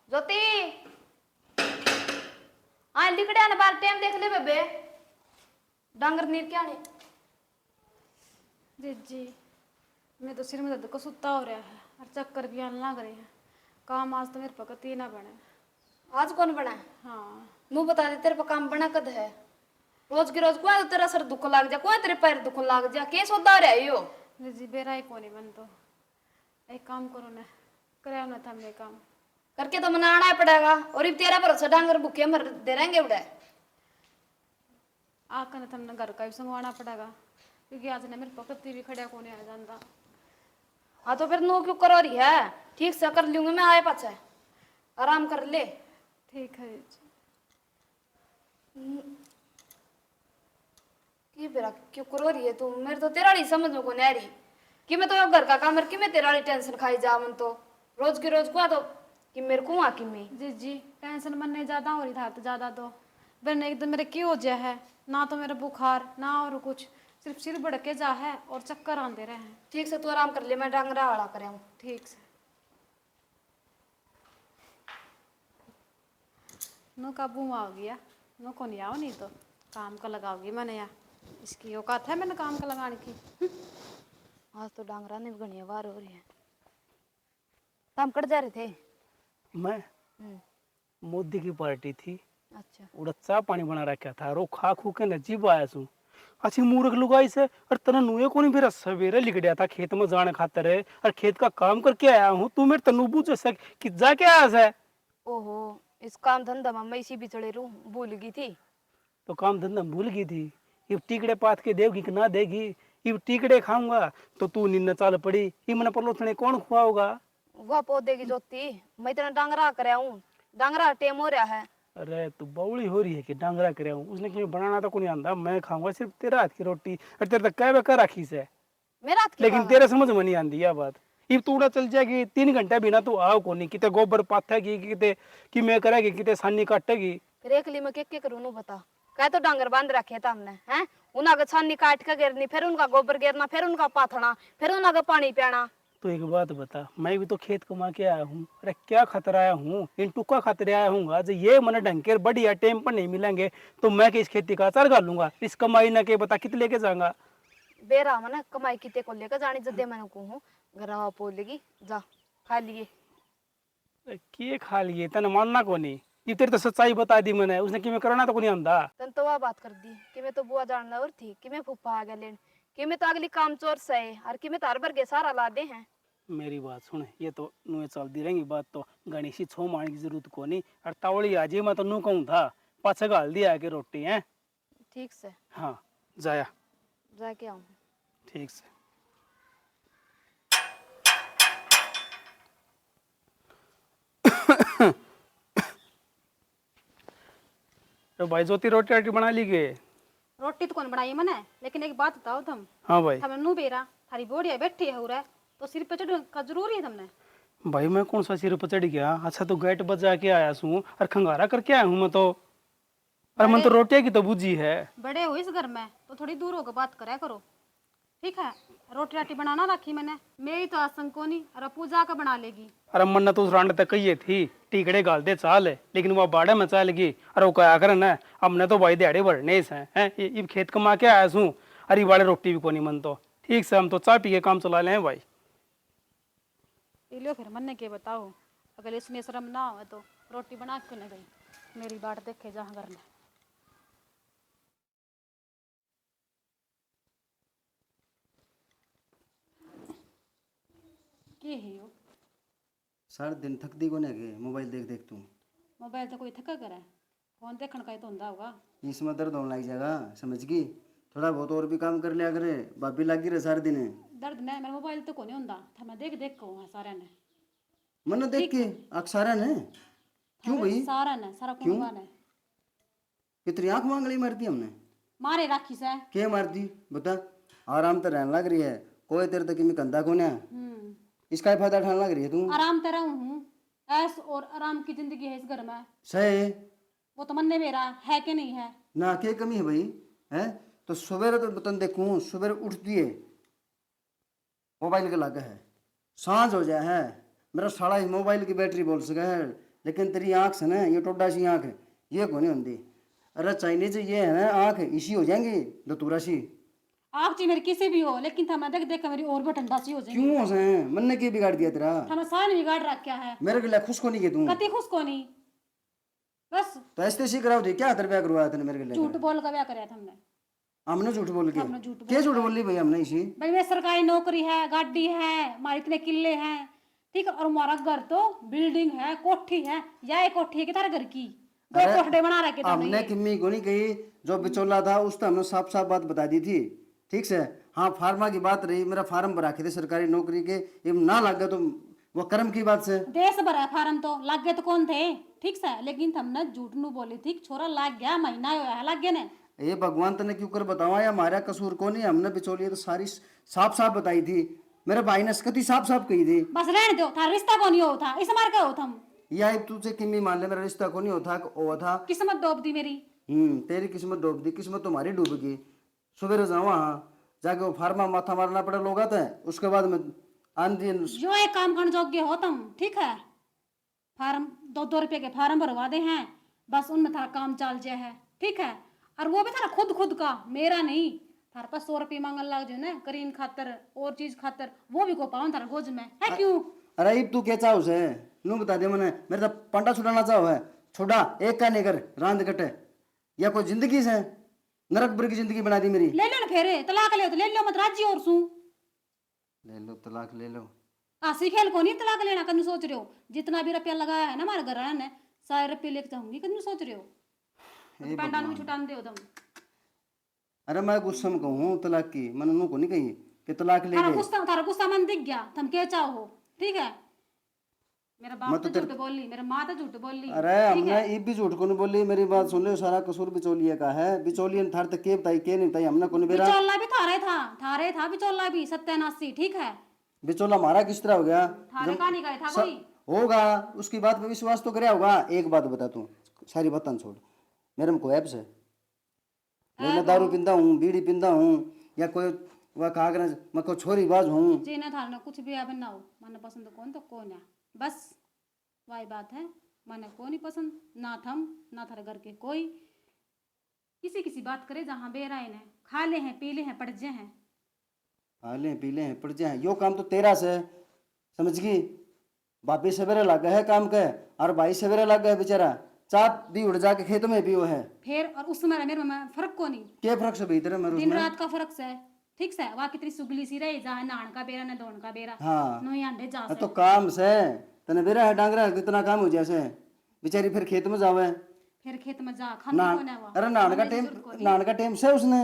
ज्योति हाँ लिखड़े आने बार टाइम देख ले बेबे डांगर नीर क्या ने जी मैं तो सिर में दर्द को सुत्ता हो रहा है और चक्कर भी आने लग रहे हैं। काम आज तो मेरे पकड़ ही ना बने। आज कौन बना है? हाँ मुँह बता दे तेरे पर काम बना कद है रोज की रोज कोई तेरा सर दुख लाग जा कोई तेरे पैर दुख लाग जा के सोदा रहा है यो जी बेरा ही कोनी बन तो एक काम करो ना कराओ ना था मैं काम करके तो मनाना ही पड़ेगा और अब तेरा भरोसा डांगर भूखे मर दे रहेंगे उड़े आकर ना तुमने घर का भी संगवाना पड़ेगा क्योंकि आज ने मेरे पकड़ भी खड़ा कोने आ जाता। हाँ तो फिर नो क्यों करो रही है ठीक से कर लूंगी मैं आए पाछे आराम कर ले ठीक है जी। की बेरा क्यों करो रही है तू मेरे तो तेरा नहीं समझ में को नहीं आ रही कि मैं तो घर का काम करके मैं तेरा टेंशन खाई जा मन तो रोज की रोज को तो कि मेरे को आ कि मैं जी टेंशन मन नहीं ज़्यादा हो रही था तो ज़्यादा तो वरना एकदम मेरे की हो जाए है ना तो मेरा बुखार ना और कुछ सिर्फ सिर भड़के जा है और चक्कर आते रहे हैं। ठीक से तू आराम कर ले मैं डांगरा वाला करे ठीक से नो काबू आ गया नो को नहीं आओ नहीं तो काम का लगाओगी मैंने यहाँ इसकी औकात है मैंने काम का लगाने की। आज तो डांगरा ने भी घनी बार हो रही है काम कर जा रहे थे मैं मोदी की पार्टी थी अच्छा उड़ा चा पानी बना रखा था रो खा खू के नजीब आया सू अच्छी मूर्ख लुगाई से और तना नुए को नहीं फिर सवेरे लिख गया था खेत में जाने खातर है और खेत का काम करके आया हूँ तू मेरे तनु पूछ सक कि जाके आया है। ओहो इस काम धंधा में मैं इसी बिचड़े रू भूल गई थी तो काम धंधा भूल गई थी ये टिकड़े पात के देगी कि ना देगी ये टिकड़े खाऊंगा तो तू निन्न चाल पड़ी ये मैंने पलोथने कौन खुआओगा वह पौधे की जोती मैं तेरा डांगरा कर हूँ डांगरा टेम हो रहा है अरे तू बौली हो रही है कि डांगरा करे हूँ उसने क्यों बनाना तो कोई नहीं आंदा मैं खाऊंगा सिर्फ तेरा हाथ की रोटी और तेरे तक कह बेकार राखी से मेरा हाथ की लेकिन खावा। तेरे समझ में नहीं आंदी यह बात ये तूड़ा चल जाएगी 3 घंटे बिना तू आओ को नहीं किते गोबर पाथेगी किते कि मैं करेगी किते सानी काटेगी फिर एक ली में के करूँ नु बता कह तो डांगर बांध रखे था हमने हैं उनका का छानी काट के गिरनी फिर उनका गोबर गिरना फिर उनका पाथना फिर उनका पानी पियाना तो एक बात बता मैं भी तो खेत कमा के आया हूँ अरे क्या खतर आया हूँ इन टुका खातिर आया हूँ आज ये मन ढंग बढ़िया टाइम पर नहीं मिलेंगे तो मैं किस खेती का अचार कर लूंगा इस कमाई ना के बता कित लेके जाऊंगा बेरा मन कमाई किते को लेकर जानी जदे मैंने कहूँ घर बोलेगी जा खा लिए के खा लिए तने मानना को नहीं ये तेरी तो सच्चाई बता दी मैंने उसने कि मैं करना तो को नहीं आंदा तन तो वह बात कर दी कि मैं तो बुआ जानना और थी कि मैं फूफा आ गया लेन कि मैं तो अगली काम चोर से और कि मैं तार भर के सारा ला दे हैं मेरी बात सुन ये तो नुए चलती रहेंगी बात तो गणेशी छो मारने की जरूरत को नहीं और तावड़ी आजी मैं तो नू कहूँ था पाछे गाल दिया के रोटी है ठीक से हाँ जाया जाके आऊँ ठीक से तो भाई ज्योति रोटी रोटी बना ली गए रोटी तो कौन बनाई मैंने लेकिन एक बात बताओ तुम हाँ भाई हमने नू बेरा थारी बोड़िया बैठी है उरा तो सिर पे चढ़ का जरूरी है तुमने भाई मैं कौन सा सिर पर चढ़ गया अच्छा तो गेट बजा के आया हूँ और खंगारा करके आया हूँ मैं तो और मन तो रोटिया की तो बुझी है बड़े हो इस घर में तो थोड़ी दूर होकर बात करा करो ठीक है। रोटी राटी बनाना रखी मैंने मेरी तो आसन को नहीं और पूजा का बना लेगी अरे मन तो उस रांड तक कही थी टीकड़े गाल दे चाल है लेकिन वो बाड़े में चाल गई और वो क्या कर ना हमने तो भाई दिहाड़ी बढ़ने से हैं ये खेत कमा के आया हूँ अरे वाले रोटी भी को नहीं मन तो ठीक से हम तो चाय पी के काम चला ले भाई पी लो फिर मन के बताओ अगर इसमें शर्म ना हो तो रोटी बना क्यों नहीं गई मेरी बाट देखे जहाँ घर में की है यो सारा दिन थकती को नहीं गए मोबाइल देख देख तू मोबाइल तो कोई थका करे फोन देखने का ही तो होता होगा इसमें दर्द होने लग जाएगा समझ गई थोड़ा बहुत और भी काम कर लिया करे भाभी लगी रहे सारे दिन दर्द नहीं मेरा मोबाइल तो को नहीं होता था मैं देख देख को सारा ने मन देख के अक्सारा ने क्यों भाई सारा ने सारा कुंडवा ने कितनी आंख मांग ली मारती हमने मारे राखी से क्या मारती बता आराम तो रहने लग रही है कोई तेरे तक में कंधा को है इसका ही फायदा उठाने लग रही है तू आराम तरह हूँ ऐस और आराम की जिंदगी है इस घर में सही वो तो मन ने मेरा है कि नहीं है ना क्या कमी है भाई है तो सवेरे तो बतन देखूं सवेरे उठती है मोबाइल के लगा है सांझ हो जाए है मेरा सारा ही मोबाइल की बैटरी बोल सका है लेकिन तेरी आंख से ना ये टोडा सी आंख है ये को नहीं होती। अरे चाइनीज ये है ना आंख इसी हो जाएंगी दतूरा सी। आप जी मेरी किसी भी हो, लेकिन था मैं देख देख कर मेरी और भी ठंडा सी हो जाएगी। क्यों से मन ने क्या बिगाड़ दिया तेरा? था मैं सारे बिगाड़ रखा है। मेरे के लिए खुश को नहीं के तू कति खुश को नहीं, बस तो ऐसे सी कराओ थी क्या तेरे ब्याह करवाया तूने मेरे के लिए? झूठ बोल का ब्याह कराया था हमने। हमने झूठ बोल के हमने झूठ क्या झूठ बोली भाई हमने इसी? भाई मेरी सरकारी नौकरी है, गाड़ी है, हमारे इतने किले हैं, ठीक है, और हमारा घर तो बिल्डिंग है, कोठी है, या एक कोठी है कि तारे घर की दो कोठड़े बना रखे थे हमने किम्मी को नहीं कही, जो बिचौला था उस तो हमने साफ साफ बात बता दी थी, ठीक से। हाँ फार्मा की बात रही, मेरा फार्म भरा के थे सरकारी नौकरी के, ये ना लग गया तो वो कर्म की बात से। देश भरा फार्म तो लाग गए तो कौन थे, ठीक से, लेकिन हमने झूठ नू बोली थी छोरा लाग गया, महीना होया लाग गया ने। ये भगवान तने क्यों कर बतावा या हमारा कसूर को नहीं? हमने बिचौलिए तो सारी साफ साफ बताई थी, मेरे भाई ने कति साफ साफ कही थी। बस रहने दो, थारा रिश्ता को नहीं हो था, इस मार का हो था हम। या तुझे किम्मी मान ले मेरा रिश्ता को नहीं होता हुआ था। किस्मत डूब दी मेरी। तेरी किस्मत डूब दी, किस्मत तुम्हारी डूब गई। सवेरे जाओ वहाँ जाके वो फार्मा माथा मारना पड़ा लोग आते हैं, उसके बाद में आंधी जो एक काम करने योग्य हो तुम, ठीक है, फार्म 2-2 रुपये के फार्म भरवा दे हैं, बस उनमें थारा काम चल जाए है, ठीक है, और वो भी थारा खुद का, मेरा नहीं। थारे पास 100 रुपये मांगन लग जाए ना करीन खातर और चीज खातर, वो भी को पाऊं थारा गोज में है क्यों? अरे इब तू क्या चाहो से नू बता दे मैंने, मेरे तो पंडा छुड़ाना चाहो है, छोड़ा एक का नहीं कर रांद कटे, या कोई जिंदगी से नरक भर की जिंदगी बना दी मेरी। ले लो ना फेरे, तलाक ले तो ले लो, मत राजी और सू ले लो तलाक ले लो। आसी खेल को नहीं तलाक लेना, कभी सोच रहे हो? जितना भी रुपया लगाया है ना हमारे घर वाले ने, सारे रुपये लेके जाऊंगी, कभी सोच रहे हो? पैंडाल में छुटान दे तुम। अरे मैं गुस्सा में कहूँ तलाक की, मैंने उन्होंने को नहीं कही कि तलाक ले ले। थारा गुस्सा मन दिख गया, तुम क्या चाहो, ठीक है? मेरा बाप तो झूठ बोली, मेरा माँ तो झूठ बोली। अरे हमने इब भी झूठ को नहीं बोली, मेरी बात सुन लो, सारा कसूर बिचौलिया का है। बिचौलिया ने थार तक के बताई के नहीं बताई, हमने को नहीं बेरा। बिचौला भी थारे था बिचौला भी सत्यानाशी, ठीक है? बिचौला हमारा किस तरह हो गया? थारे का नहीं गए था कोई होगा उसकी बात पे विश्वास तो कराया होगा। एक बात बता तू, सारी बात छोड़, मेरे में कोई ऐप्स है? मैं दारू पींदा हूँ, बीड़ी पींदा हूँ, या कोई वह कहा कर मैं कोई छोरी बाज हूँ? जी ना थारना कुछ भी अब ना हो, मन पसंद कौन तो कौन है, बस वही बात है। मन को नहीं पसंद ना थम ना थारे घर के कोई, किसी किसी बात करे जहाँ बेराए ने, खा ले हैं पी ले हैं पड़ जे हैं, खा ले पी ले पड़ जाए, यो काम तो तेरा से समझ गई। बापी सवेरे लग गया है काम के, और भाई सवेरे लग गया बेचारा, चाप दी उड़ जाके खेत में भी वो है फिर और उस समय मेरे में फर्क को नहीं, क्या फर्क से भीतर है मेरे दिन उसमें? रात का फर्क से, ठीक से। वहाँ कितनी सुगली सी रही, जहाँ नान का बेरा न दोन का बेरा, हाँ नो अंडे जा तो काम से तने बेरा है डांगरा है, कितना काम हो जैसे बेचारी फिर खेत में जावे, फिर खेत में जा खाने को ना हुआ। अरे नान का टाइम से उसने।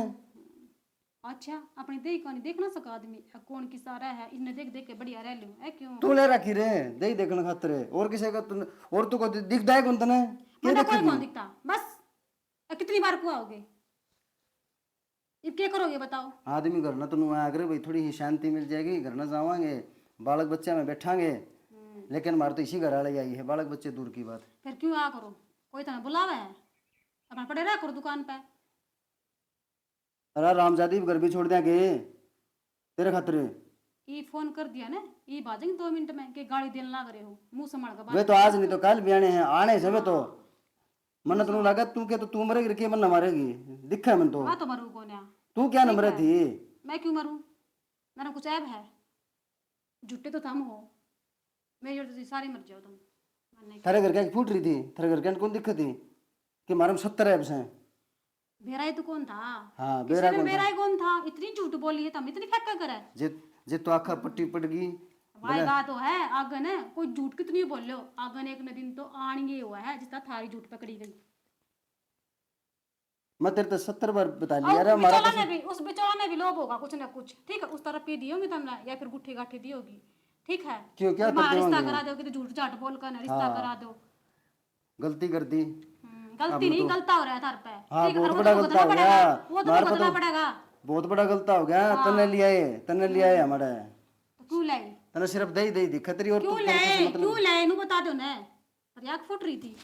अच्छा अपनी देख को नहीं देख ना सका आदमी, कौन की सारा है, इन्हें देख देख के बढ़िया रह लूं है क्यों? तू ले रखी रे दे देखने खातिर, और किसी का तू और तू को दिखता है कौन तने? मुझे कोई कौन दिखता, बस कितनी बार को आओगे, क्या करोगे बताओ? आदमी घर ना तो आया करे भाई, थोड़ी ही शांति मिल जाएगी, घर ना जावांगे, बालक बच्चे में बैठांगे, लेकिन हमारे तो इसी घर वाले आई है, बालक बच्चे दूर की बात। फिर क्यों आ करो, कोई तुम्हें बुलावा है, अपना पड़े रहा करो दुकान पे। अरे रामजादी घर भी छोड़ देंगे तेरे खातिर। ये फोन कर दिया ना, ये बाजेंगे 2 मिनट में कि गाड़ी देने लग रहे हो, मुंह संभाल के वे बात। तो आज नहीं तो कल बयाने हैं आने से, वे तो मन तो लगा तू के तो तू मरेगी के मन न मारेगी, दिखा है मन तो। हाँ तो मरू कौन है, तू क्या नंबर थी? मैं क्यों मरूं, मेरा कुछ ऐब है? झूठे तो तुम हो, मेरी वजह से सारे मर जाओ तुम। थारे घर क्या फूट रही थी? थारे घर क्या कौन दिक्कत थी कि हमारे में 70 ऐप्स हैं? बेराई तो कौन था? हाँ बेराई कौन था? इतनी झूठ बोली है तुम, इतनी फेंका करे जे तो आखा पट्टी पड़ गई भाई। बात तो है आगन है, कोई झूठ कितनी बोल लो, आगन एक न दिन तो आनी हुआ है जिसका थारी झूठ पकड़ी गई। मैं तेरे तो 70 बार बता लिया। अरे हमारा उस बिचौला ने भी लोभ होगा कुछ ना कुछ, ठीक है? उस तरफ पी दी होगी तुमने, या फिर गुट्ठी गाठी दी होगी, ठीक है? क्यों क्या करते रिश्ता करा दोगे तो झूठ झाट बोल कर रिश्ता करा दो, गलती कर दी। गलती नहीं गलता हो रहा है थार पे, हाँ ठीक है? बहुत बड़ा गलता हो गया, वो तो भुगतना पड़ेगा, बहुत बड़ा गलता हो गया। तने लिया है हमारे, तो क्यों लाई? तने सिर्फ दही दही दी खतरी, और क्यों लाए नु बता दो ना, पर याक फुट रही थी।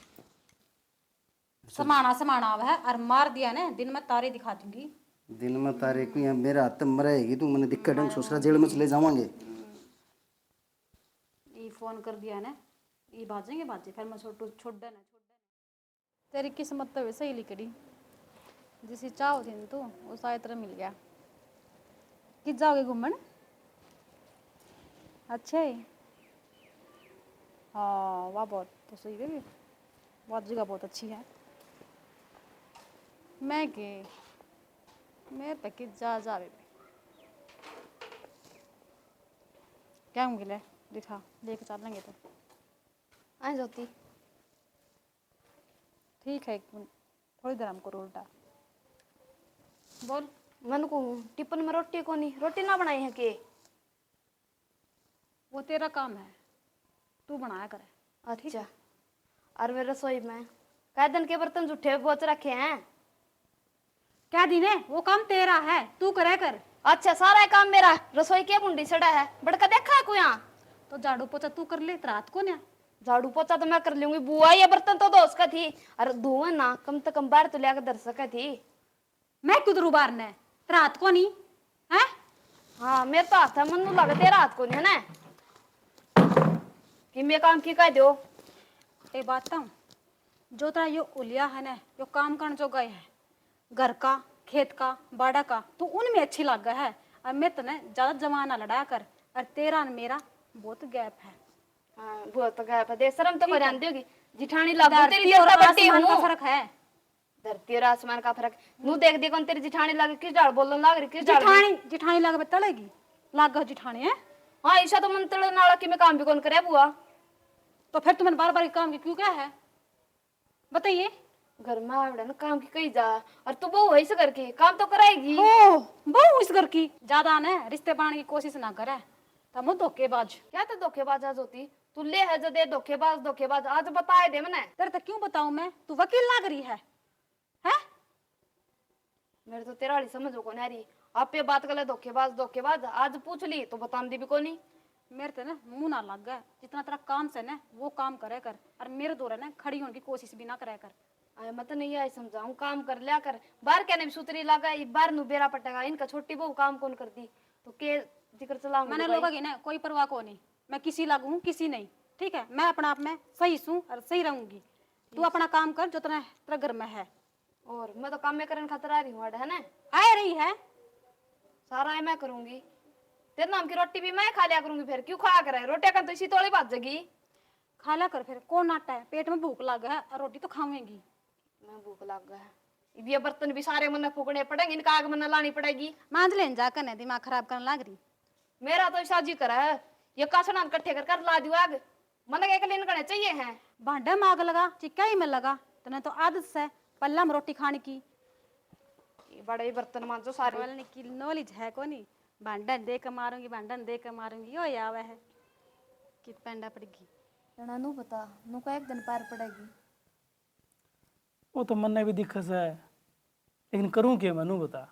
समाना अब है और मार दिया ना, दिन में तारे दिखा दूंगी। दिन में तारे को यहाँ मेरा हाथ मरेगी तू, मैंने दिक्कत है, सोच रहा जेल में चले जावांगे। ये फोन कर दिया ना, ये बाजेंगे बाजे फिर मैं छोटू छोड़ देना तेरी किस्मत तो वैसे ही लिखड़ी जिसे चाहो थी तू वो शायद तेरा मिल गया किस जाओगे घूमन अच्छा है हाँ वाह बहुत तो सही है बहुत जगह बहुत अच्छी है मैं के मैं पे किस जा जावे क्या होंगे ले दिखा लेके चलेंगे तो आ ज्योति ठीक है एक मिनट थोड़ी देर हमको उल्टा बोल मन को टिफिन में रोटी को नहीं रोटी ना बनाई है के वो तेरा काम है तू बनाया करे अच्छा और मेरे रसोई में कई दिन के बर्तन जूठे बोच रखे हैं। क्या दिन है वो काम तेरा है तू करे कर अच्छा सारा काम मेरा रसोई के बुंडी सड़ा है बड़का देखा है कोई यहाँ तो झाड़ू पोछा तू कर ले रात को ना झाड़ू पोछा तो मैं कर लूंगी बुआ ये बर्तन तो दोस्त का थी और धुआं ना कम से कम बाहर तो लेकर दर सका थी। मैं किधर बार ने रात को नहीं है हाँ मेरे तो हाथ है मनु लगे तेरा हाथ को नहीं है ना कि मैं काम की कह दो एक बात बताऊं जो तेरा यो उलिया है ना यो काम करने जो गए है घर का खेत का बाड़ा का तो उनमें अच्छी लग गया है और मैं तो ज्यादा जमाना लड़ा कर और तेरा और मेरा बहुत गैप है हाँ वो तो गया दे शर्म तो कर आंदी होगी जिठानी लागू तेरी धरती और देवता बट्टी आसमान का हूँ फर्क है धरती और आसमान का फर्क नू देख दे कौन तेरी जिठानी लागे किस डाल बोलने लाग रही किस डाल जिठानी जिठानी लग तलेगी लाग गो जिठानी है हाँ ईशा तो मन तले नाला कि मैं काम भी कौन करे बुआ तो फिर तुम्हें बार बार काम की क्यों क्या है बताइए घर में आवड़े ना काम की कही जा और तू बहु वही से करके काम तो कराएगी ओ बहु इस घर की ज्यादा ने रिश्ते पाने की कोशिश ना करे तब वो धोखेबाज क्या तो धोखेबाज आज होती तू ले है जो दे धोखेबाज आज बताए दे मैंने तेरे तक क्यों बताऊं मैं तू वकील लाग रही है हैं मेरे तो तेरा वाली समझ को नहीं आ रही आप पे बात कर धोखेबाज आज पूछ ली तो बता दी भी को नहीं मेरे तो ना मुंह ना लग गया जितना तेरा काम से ना वो काम करे कर और मेरे दौरे ना खड़ी होने की कोशिश भी ना करे कर आया मत नहीं आई समझाऊं काम कर लिया कर बाहर कहने में सूतरी लगा ये बाहर नु बेरा पटेगा इनका छोटी बहू काम कौन कर दी तो के जिक्र चलाऊंगी मैंने लोगों की ना कोई परवाह को नहीं मैं किसी लागू हूँ किसी नहीं ठीक है मैं अपना आप में सही हूँ और सही रहूंगी तू अपना काम कर जो तेरा घर में है और मैं तो काम में करने खातर आ रही हूँ है ना आ रही है सारा मैं करूंगी तेरे नाम की रोटी भी मैं खा लिया करूंगी फिर क्यों खा कर रोटियां का तो इसी तोड़ी बात जगी खा लिया कर फिर कौन नाटा है पेट में भूख लग है और रोटी तो खाऊंगी मैं भूख लग गया है ये बर्तन भी सारे मन फूकने पड़ेंगे इनका आग मन लानी पड़ेगी मांझ लेन जाकर ने दिमाग खराब करने लग रही मेरा तो साजी करा है ये कासना इकट्ठे कर ला दियो आग मन एक लेन करने चाहिए हैं भांडे में आग लगा चिक्का ही में लगा तने तो आदत से पल्ला में रोटी खाने की ये बड़े ही बर्तन मांजो सारे बोलने की नॉलेज है को नहीं भांडन दे कर मारूंगी यो आवे है कित पेंडा पड़ेगी जना नू बता नू का एक दिन पार पड़ेगी वो तो मन में भी दिक्कत है लेकिन करूँ क्या मनु बता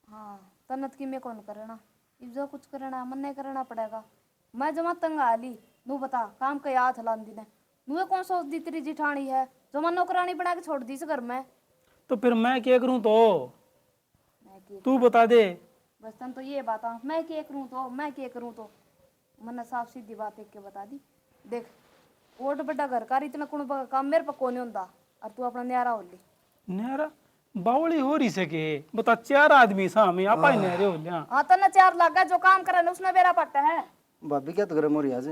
हाँ तन्नत की मैं कौन करना इब जो कुछ करना मन नहीं करना पड़ेगा मैं जमा तंग आली नू बता काम का याद हलान दी ने नू कौन सोच दी तेरी जिठानी है जो मन नौकरानी बना के छोड़ दी इस घर में तो फिर मैं क्या करूँ तो मैं के तू बता दे बस तन तो ये बात मैं क्या करूँ तो मन साफ सीधी बात एक के बता दी देख ओट बड़ा घर का इतना कुण काम मेरे पर कोने होता और तू अपना न्यारा हो ली न्यारा बावली हो रही सके बता 4 आदमी सामने आपा ही न्यारे हो लिया हाँ तो न चार लगा जो काम करे न उसने बेरा पट्टा है भाभी क्या तो गरम हो रही आज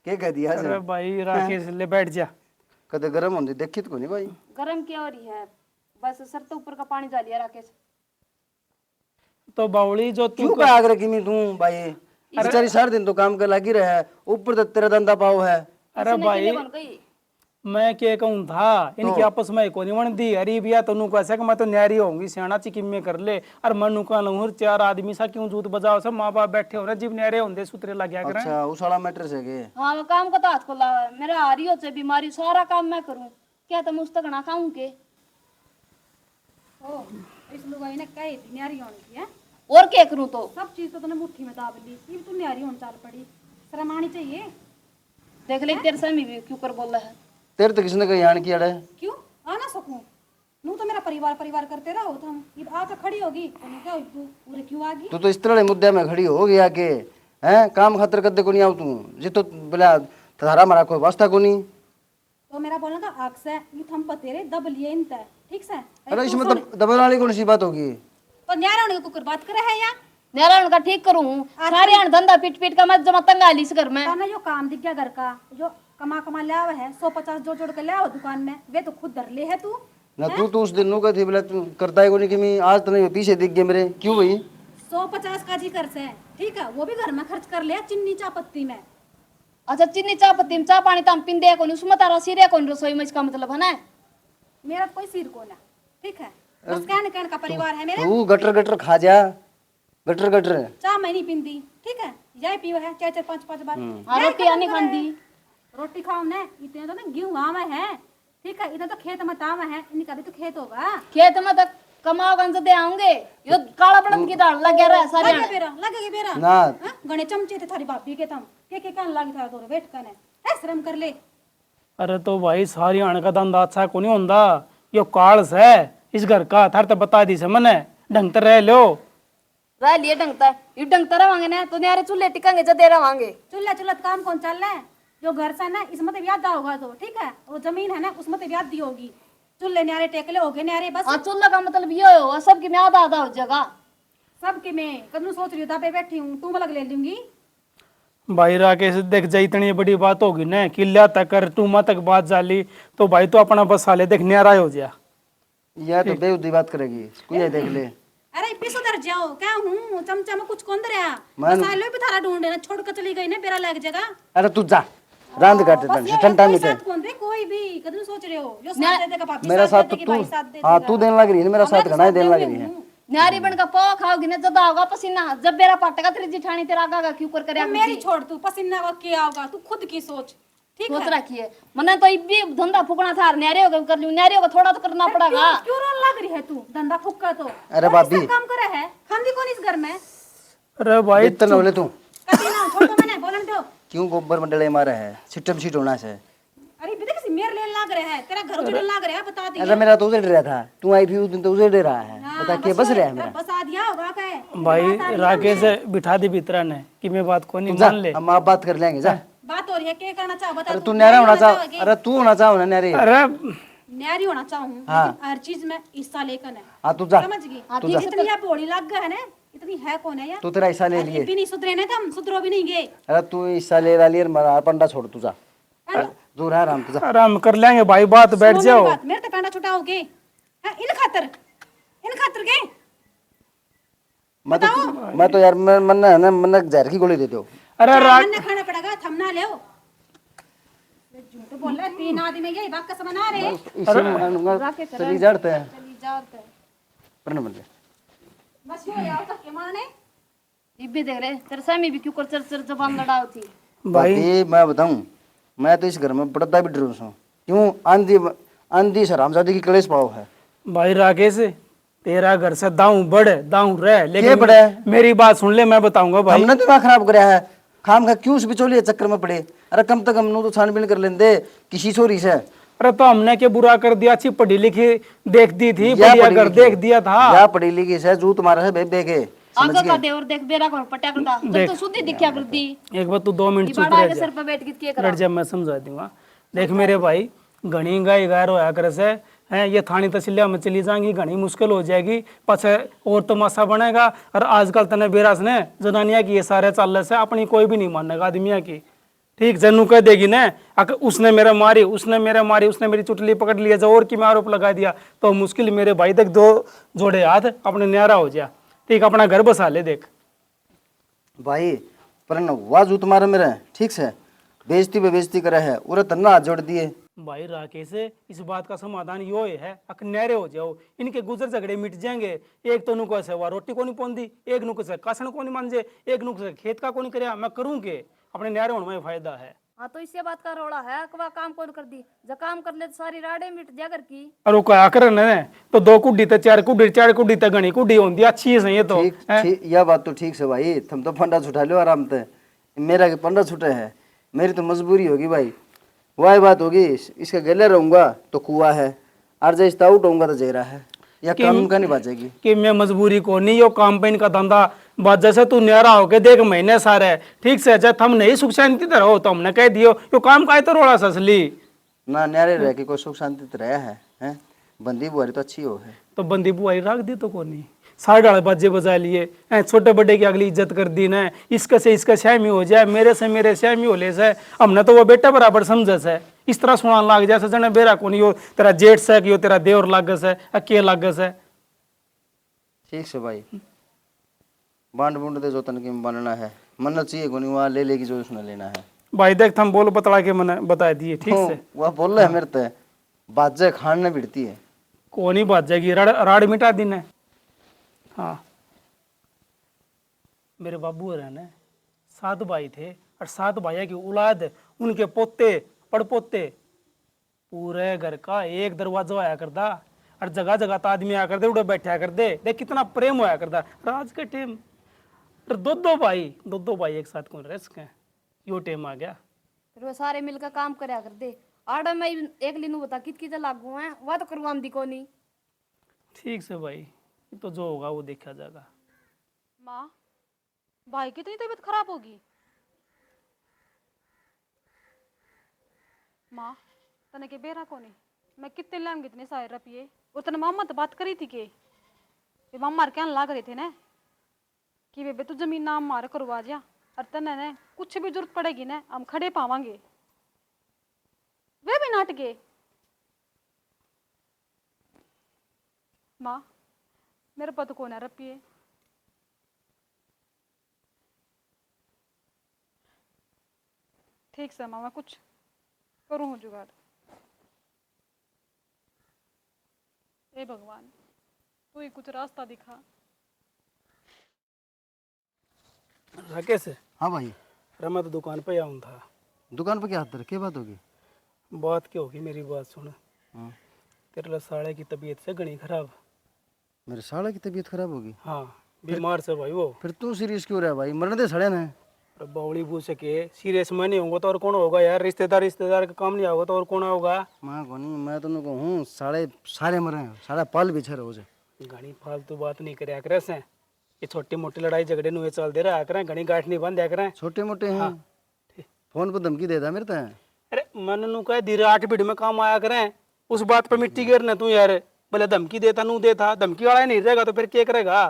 क्या कह दिया अरे भाई राकेश ले बैठ जा कदे गरम होती देखी तो नहीं भाई गरम क्या हो रही है बस सर तो ऊपर का पानी जा लिया राकेश तो बावली जो तू क्यों का आग रखी मैं तू भाई बेचारी सारे दिन तो काम कर लगी रहा है ऊपर तो तेरा धंधा पाओ है अरे भाई बन गई मैं क्या कहूँ था इनकी आपस में कोनी वन दी अरे भैया तनु को ऐसा कि मैं तो न्यारी होंगी सियाना चिकी में कर ले और मनु का लहूर 4 आदमी सा क्यों जूत बजाओ सब माँ बाप बैठे हो रहे जीव न्यारे होंगे सूत्रे लग गया करें अच्छा उस वाला मैटर से के हाँ मैं काम का तो हाथ खोला है मेरा आ रही हो से बीमारी सारा काम मैं करूँ क्या तुम उस तक ना खाऊं के ओ इस लुगाई ने कही थी न्यारी होने की है और क्या करूँ तो सब चीज तो तूने मुट्ठी में दाब ली ये तू न्यारी होने चाल पड़ी शर्म आनी चाहिए देख ले तेरे सामने भी क्यों कर बोल रहा है तेरे तो किसने कहीं यान किया है क्यों आ ना सकूं नू तो मेरा परिवार करते रहो तुम ये आ तो खड़ी होगी तूने क्या तू पूरे क्यों आ गई तू तो इस तरह मुद्दे में खड़ी हो गया के हैं काम खातर कदे को नहीं आऊ तू जी तो बोला थारा हमारा कोई वास्ता को नहीं। तो मेरा बोलने का आग से ये थम पर तेरे दब लिए इन तय, ठीक से? अरे इसमें दबल वाली कौन सी बात होगी? तो न्यारा होने को कुकर बात करे है या? नारायण का ठीक करूं सारे आन धंधा पीट पीट का मैं जमा तंगा ली इस घर में। ताना जो काम दिख गया घर का, जो कमा ले आवा है 150 जोड़ के ले आओ दुकान में, वे तो खुद धर ले है तू। ना तू तो उस दिन नो कहती बोला तू करता है को नहीं कि मैं आज तो नहीं पीछे दिख गए मेरे, क्यों भाई? 150 का जी कर से, ठीक है? वो भी घर में खर्च कर ले चिन्नी चा पत्ती में। अच्छा चीनी चाय पत्ती में चाय पानी तो हम पींदे कौन, उसमें तारा सिरे कौन रसोई में, इसका मतलब है ना। मेरा तो कोई सिर को ना, ठीक है? बस कहने कहने का परिवार है मेरा। तू गटर गटर खा जा, गटर गटर। चाय मैं नहीं पींदी, ठीक है? यही पीओ है 4-4 5-5 बार। हाँ, रोटी आनी खांदी। रोटी खाओ ना, इतने तो ना गेहूं आवा है, ठीक है? इधर तो खेत में तावा है, इनका भी तो खेत होगा। खेत में तक कमाओ गंज दे आऊंगे, यो काला पड़न की दाल लगे रहा सारे लगे बेरा, लगे बेरा। ना हाँ? गणे चमचे थे थारी भाभी के तम, के कहने लगी था तो वेट करने, है शर्म कर ले। अरे तो भाई सारी आने का धंधा अच्छा को नहीं होंदा, यो काल्स है इस घर का, थार तो बता दी से मने ढंग से रह लो। रह लिए ढंगता है, ये ढंगता रवांगे ना तो न्यारे चूल्हे टिकांगे जदे रवांगे। चूल्हा चूल्हा काम कौन चल रहा है? जो घर से ना इसमें तो ब्याह होगा तो, ठीक है? वो जमीन है ना उसमें तो ब्याह दी होगी, चूल्हे न्यारे टेकले हो गए न्यारे बस। हाँ चूल्हा का मतलब ये हो सबकी में आधा आधा हो जाएगा। सबके मैं कदू सोच रही हूँ दबे बैठी हूँ, तू अलग ले लूंगी। भाई राकेश देख जा इतनी बड़ी बात होगी ना, किला तक कर टूमा तक बात जाली तो भाई तो अपना बस साले देख न्यारा हो जा। यह तो बेउदी बात करेगी, कोई ये देख ले। अरे पिसो दर जाओ, क्या हूँ चमचा में कुछ कौन दरिया मैं- मसाले भी थारा ढूंढे ना, छोड़ कर चली गई ना बेरा लग जाएगा। अरे तू जा रांध काट बस ये ठंडा कोई मीठे। साथ कौन दे, कोई भी कदू सोच रहे हो जो साथ दे देगा भाभी, मेरा साथ दे तो देगी, तू, भाई साथ दे हाँ देगा। तू देने लग रही है ना, मेरा अब मैं साथ तो घना ही साथ देने लग दे रही रही है। हूँ। न्यारी बन का पाव खाओगी ना जदा होगा पसीना, जब बेरा पटका तेरी जिठानी तेरा आगा क्यों कर करे तो मेरी छोड़ तू, पसीना का क्या होगा तू खुद की सोच, ठीक सोच है? रखिए मने तो इब्बी धंधा फूकना था, न्यारे होगा कर लूं, न्यारे होगा थोड़ा तो करना पड़ेगा। क्यों क्यों रोन लग रही है तू? धंधा फुक्का तो अरे कौन भाभी। सा काम करे है, हम भी कौन इस घर में? अरे भाई वेतन बोले तू कभी ना छोड़ दो, मैंने बोलन दो। क्यों गोबर मंडले मारा है, सिस्टम सीट होना से। अरे बेटा किसी मेरे लिए लाग रहा है, तेरा घर उजड़ लाग रहा है, बता दिया। अरे मेरा तो उजड़ रहा था, तू आई थी उस दिन तो उजड़ रहा है, बता के बस रहा है मेरा। बसा दिया होगा कहे भाई राकेश बिठा दी भीतर ने कि मैं बात को नहीं जा मान ले। हम आप बात कर लेंगे, जा। बात हो रही है, क्या करना चाहो बता। अरे तू न्यारा होना चाह, अरे तू होना चाहो ना न्यारे। अरे न्यारी होना चाहूँ, लेकिन हर चीज में हिस्सा लेकर है, हाँ तू जा, समझ गई? हाँ, तू ठीक जा। इतनी आप बोली लग गए है ना, इतनी है कौन है यार? तू तेरा हिस्सा ले लिए। भी नहीं सुधरे ना तुम, सुधरो भी नहीं गए। अरे तू हिस्सा ले डाली और मेरा पंडा छोड़, तू जा दूर है आराम, तू जा। आराम कर लेंगे भाई, बात बैठ सुनो जाओ। मेरी बात, मेरे तो कांडा छुटाओगे इन खातर के? मैं तो यार मन है ना, मन जहर की गोली दे दो। अरे खाना खाना पड़ेगा, थमना ले झूठ बोल रहा है, 3 आदमी यही बात का समझ रहे हैं। इसी में मानूंगा, चली जाते हैं चली जाओ तो प्रण बन बस यो यार तक के माने इब्बी देख रहे तेरे सामी भी क्यों कर चर चर जबान लड़ाओ थी। भाई मैं बताऊं, मैं तो इस घर में पड़ता भी डरूस हूँ। क्यों? आंधी आंधी सरामजादी की कलेश पाव है। भाई राकेश तेरा घर से दाऊं बढ़ दाऊं रह, के लेकिन बढ़े? मेरी बात सुन ले, मैं बताऊंगा भाई। हमने दिमाग खराब कराया है, खाम खा क्यों उस बिचौलिए चक्कर में पड़े? अरे कम तक हम तो छानबीन कर लेते किसी छोरी से। अरे तो हमने क्या बुरा कर दिया, अच्छी पढ़ी लिखी देख दी थी, बढ़िया घर देख दिया था। या पढ़ी लिखी से जू तुम्हारा है बेबे के, आगे का देवर देख बेरा को पटा करता जब तो शुद्धि दिखा करती। एक बार तू 2 मिनट चुप बड़ा रह के जा, सर पे बैठ के क्या करा। लड़ जा, मैं समझा दूंगा। देख मेरे भाई, घनी गाय गायर होया करे से है, ये थानी तहसीलिया में चली जाएंगी, घनी मुश्किल हो जाएगी, पछे और तमाशा बनेगा। और आजकल तने बेरास ने जनानिया की ये सारे चाल से अपनी कोई भी नहीं मानेगा आदमिया की। ठीक जनू कह देगी ना उसने मेरा मारी, उसने मेरा मारी, उसने मेरी चुटली पकड़ लिया जो और की मैं आरोप लगा दिया, तो मुश्किल मेरे भाई तक 2 जोड़े हाथ अपने न्यारा हो जा। ठीक अपना घर बसा ले। देख भाई पर वाजू तुम्हारा मेरा ठीक से बेइज्जती पे बेइज्जती करे है, उरे तन्ना हाथ जोड़ दिए। भाई राकेश इस बात का समाधान यो है न्यारे हो जाओ, इनके गुजर झगड़े मिट जाएंगे। एक तो नुको से वह रोटी को नहीं पौंदी, एक नुको से कासण को नहीं मांजे, एक नुको से खेत का को नहीं करे, मैं करूँ के अपने न्यारे होने में फायदा है। हाँ तो इससे बात का रोड़ा है अकवा काम कौन कर दी, जब काम कर ले तो सारी राडे मिट जा घर की। और वो क्या कर तो 2 कुड्डी तो 4 कुड्डी, 4 कुड्डी तो घनी कुड्डी होती अच्छी है ये तो। ठीक यह बात तो ठीक से भाई, तुम तो फंडा छुटा लो आराम से, मेरा के पंडा छुटे है, मेरी तो मजबूरी होगी भाई। वही बात होगी, इसका गले रहूंगा तो कुआ है, और जब इस आउट होऊंगा तो जेरा है, या कानून का नहीं बचेगी। कि मैं मजबूरी को नहीं, यो काम पे इनका धंधा बात जैसे तू न्यारा होके देख महीने सारे ठीक से जब हम नहीं सुख शांति तो रहो तो हमने कह दियो यो काम का तो रोड़ा ससली ना न्यारे रह के कोई सुख शांति तो रहा है हैं? बंदी बुआरी तो अच्छी हो है। तो बंदी बुआई रख दी तो कोनी साढ़े आठ बाजे बजा लिए छोटे बड़े की अगली इज्जत कर दी ना इसका से इसका श्यामी हो जाए मेरे से मेरे श्यामी हो ले से हमने तो वो बेटा बराबर समझ से इस तरह सुना लाग जाए जने बेरा कोनी यो तेरा जेठ से कि यो तेरा देवर लागस है अके लागस है। ठीक से भाई बांड बूंड दे जो तन की बनना है मन चाहिए कोनी वहाँ ले लेगी जो उसने लेना है। भाई देख हम बोल बतला के मैंने बता दिए ठीक से वह बोल रहा है मेरे तो बाजे खान ने भिड़ती है कौन ही बात जाएगी राड़ मिटा दिन है। हाँ मेरे बाबू रहने 7 भाई थे और 7 भाइयों की औलाद उनके पोते पड़पोते पूरे घर का एक दरवाजा आया करता और जगह जगह तो आदमी आया करते उड़े बैठा कर दे देख कितना प्रेम होया करता राज के टेम दो भाई एक साथ कौन रह सके यो टेम आ गया। फिर वो सारे मिलकर काम करया कर दे आड़ा मैं एक लिनू बता कित लागू है वह तो करवाम दी कोनी। ठीक से भाई ये तो जो होगा वो देखा जाएगा। माँ भाई की इतनी तबीयत खराब होगी। माँ तने के बेरा कोनी मैं कितने लाऊंगी इतने सारे रुपये और तने मामा तो बात करी थी के मामा मार क्या लाग रहे थे ना कि बेबे तू जमीन नाम मार करवा जा और तने ने कुछ भी जरूरत पड़ेगी ना हम खड़े पावांगे वे भी नाटके। माँ मेरे पास तो कौन है रुपये ठीक से माँ मैं कुछ करूँ जुगाड़। हे भगवान तू ही कुछ रास्ता दिखा। राकेश हाँ भाई अरे मैं तो दुकान पे आऊँ था। दुकान पे क्या हाथ क्या बात होगी? बात क्या होगी मेरी बात सुन हाँ तेरे साले की तबीयत से घनी खराब। मेरे साले की तबीयत खराब होगी? हाँ बीमार से भाई वो। फिर तू सीरियस क्यों रहा भाई मरने दे सड़े ना। अरे बावड़ी बू सके सीरियस में नहीं होगा तो और कौन होगा यार रिश्तेदार का काम नहीं होगा तो और कौन होगा। माँ को नहीं मैं तुमको कहूँ साले सारे मरे हैं सारा पाल बिछे रोज। घनी फालतू बात नहीं करे करे से ये छोटी मोटी लड़ाई झगड़े नुए चल दे रहा करें घनी गांठ नहीं बंद करें छोटे मोटे हैं। फोन पर धमकी देता मेरे तो। अरे मन नु कह धीरे 8 बीड़ में काम आया करें उस बात पे मिट्टी गिरना तू यार भले धमकी देता नू देता धमकी वाला नहीं रहेगा तो फिर क्या करेगा।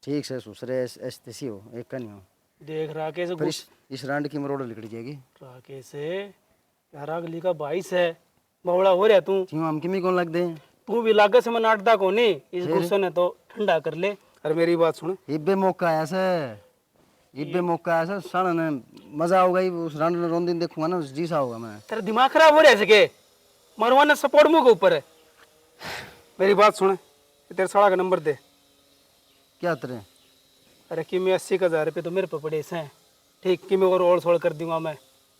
ठीक से सुसरे ऐसी हो एक का नहीं हो। देख राकेश फिर इस रांड की मरोड़ लिकड़ जाएगी। राकेश यार अगली का 22 है बवड़ा हो रहा तू क्यों हम किमी कौन लग दे तू भी लागत से मैं नाटदा को नहीं इस गुस्से ने तो ठंडा कर ले। अरे मेरी बात सुन इब्बे मौका आया से इब्बे मौका आया से साला ने मजा होगा ही उस रांड ने रोन दिन देखूंगा ना जी सा होगा मैं। तेरा दिमाग खराब हो रहा है सके मरवाना सपोर्ट मुंह के ऊपर है। मेरी बात सुन तेरे साड़ा का नंबर दे। क्या तेरे? अरे कि मैं 80,000 रुपये तो मेरे पे पड़े से ठीक कि मैं और ओढ़ छोड़ कर दूंगा मैं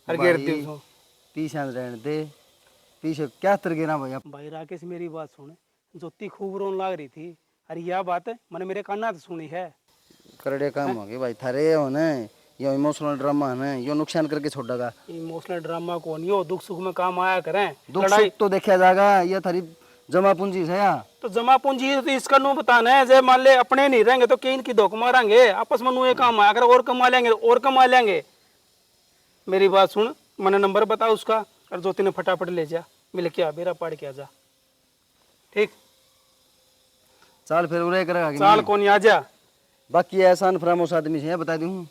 हर गेर दूँ पीछे रहने दे पीछे क्या तर गिरा भैया। भाई राकेश मेरी बात सुन ज्योति खूब रोन लाग रही थी अरे यह बात मैंने मेरे काना तो सुनी है। करड़े काम हो गए भाई थारे हो ना यो इमोशनल ड्रामा है ना यो नुकसान करके छोड़ेगा। इमोशनल ड्रामा कौन यो दुख सुख में काम आया करें दुख सुख तो देखा जाएगा ये थारी जमा पूंजी है या तो जमा पूंजी तो इसका नु बताना है जब मान ले अपने नहीं रहेंगे तो कहीं की धोख मारेंगे आपस में नुए काम आया कर और कमा लेंगे। मेरी बात सुन मैंने नंबर बता उसका और ज्योति ने फटाफट ले जा मिल के आ बेरा पाड़ के आ जा ठीक। चाल फिर उरे करेगा कि चाल नहीं? कौन आ जा बाकी एहसान फरामोश आदमी से बता दूं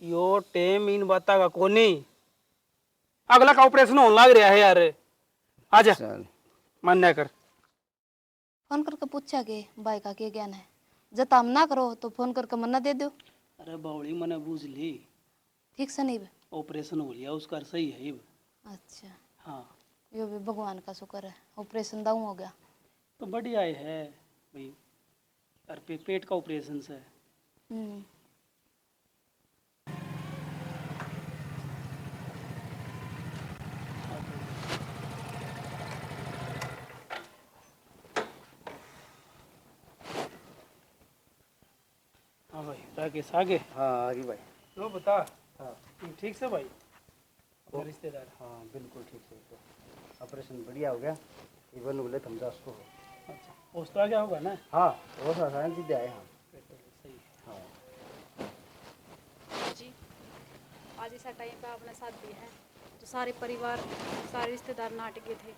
यो टेम इन बाता का कोनी अगला का ऑपरेशन होने लग रहा है यार आ जा चल मान्य कर। फोन करके पूछा के भाई का क्या ज्ञान है जब हम ना करो तो फोन करके मन्ना दे दो। अरे बावड़ी मैंने बूझ ली ठीक से नहीं बे? ऑपरेशन हो लिया उसका सही है ये। अच्छा हाँ यो भी भगवान का शुक्र है ऑपरेशन दाऊ हो गया तो बढ़िया है भाई यार पेट का ऑपरेशन से। हाँ भाई राकेश आगे हाँ आगे भाई लो बता। हाँ ठीक से भाई अपने रिश्तेदार। हाँ बिल्कुल ठीक है तो ऑपरेशन बढ़िया हो गया इवन बोले थम जा उसको। अच्छा पोस्ट आ गया होगा ना। हाँ वो सारा सीधे आए हाँ सही हाँ आज ऐसा टाइम पे आपने साथ दिया है तो सारे परिवार सारे रिश्तेदार नाट गए थे।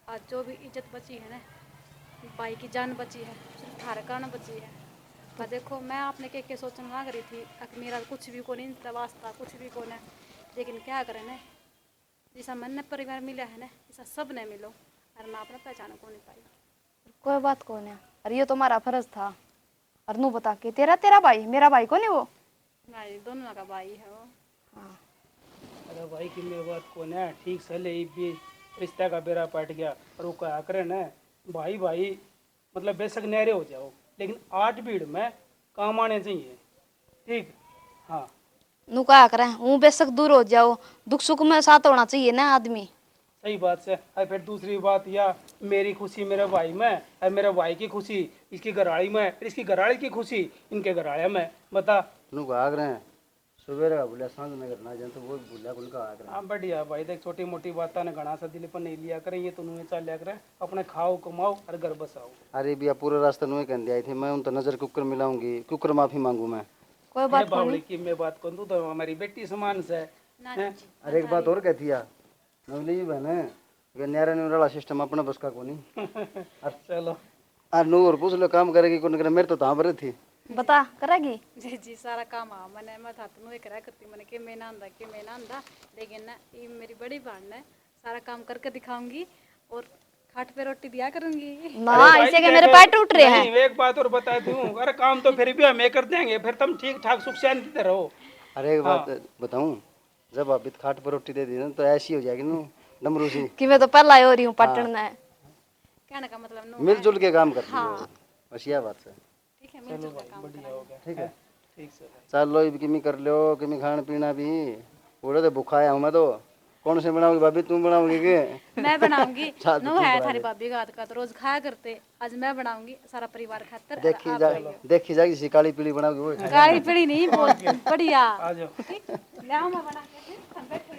आज जो भी इज्जत बची है ना, भाई की जान बची है, सिर्फ थारे कारण बची है। पर देखो मैं आपने के सोचने मांग रही थी कि मेरा कुछ भी को नहीं वास्ता, कुछ भी को है, लेकिन क्या करें ना, जैसा मन ने परिवार मिला है ना ऐसा सब ने मिलो, और मैं अपना पहचान को नहीं पाई। कोई बात कौन है, अरे ये तो हमारा फर्ज था। और नू बता के तेरा तेरा भाई, मेरा भाई कौन है वो? भाई दोनों का भाई है वो। हाँ अरे भाई की मेरी बात को ना ठीक से ले भी रिश्ता का बेड़ा पाट गया और वो क्या करे ना भाई भाई मतलब बेशक नहरे हो जाओ लेकिन आठ भीड़ में काम आने चाहिए। ठीक हाँ नू क्या करें, हूँ बेशक दूर हो जाओ, दुख सुख में साथ होना चाहिए ना आदमी। सही बात से। और फिर दूसरी बात या मेरी खुशी मेरे भाई में और मेरे भाई की खुशी इसकी घराड़ी में और इसकी घराड़ी की खुशी इनके घराड़े में। बता नु को आग रहे हैं सवेरे का बोलिया सांझ में करना जाए तो वो बोलिया उनका आग रहे हाँ बढ़िया भाई देख छोटी मोटी बातें ने घना सा दिल पर नहीं लिया करें, ये तो नुए चाल लिया करें, अपने खाओ कमाओ और घर बसाओ। अरे भैया पूरा रास्ता नुए कह दिया थी मैं उन तो नजर कुकर मिलाऊंगी, कुकर माफी मांगू मैं। कोई अरे बात कौन बावड़ी की मैं बात करूँ तो हमारी बेटी समान से हैं? अरे एक बात और कहती है नवली बहन ये न्यारा न्यूरा सिस्टम अपना बस का को नहीं। चलो और नू और पूछ लो काम करेगी कौन करे, मेरे तो तां भरे थी। बता करेगी? जी जी सारा काम आ मैंने मैं था तो करा करती मैंने कि मैं ना आंदा कि मैं ना आंदा, लेकिन ना ये मेरी बड़ी बहन है, सारा काम करके दिखाऊंगी और खाट पे रोटी दिया करूंगी। ना ऐसे के मेरे पैर टूट रहे हैं। नहीं एक बात और बता दूं, अरे काम तो फिर भी हम कर देंगे, फिर तुम ठीक ठाक सुख शांति रहो। अरे एक बात बताऊं, जब आप खाट पर रोटी दे दी ना तो ऐसी हो जाएगी नू डमरू सी कि मैं तो पहला ही हो रही हूँ पटन में। कहने का मतलब नो मिलजुल के काम करती हो बस यह बात है। ठीक है मिलजुल का काम करेंगे। ठीक है ठीक से चल लो इब किमी कर लो किमी खान पीना भी पूरे तो भूखा आया हूँ मैं तो। कौन से बनाओगी भाभी तुम बनाओगी के? मैं बनाऊंगी साथ नो तुम है बना थारी ले। भाभी का हाथ का तो रोज खाया करते, आज मैं बनाऊंगी सारा परिवार खातर। देखी जाएगी सी काली पीली बनाओगी वो काली पीड़ी नहीं बहुत बढ़िया। आ जाओ। ले आओ मैं बना के फिर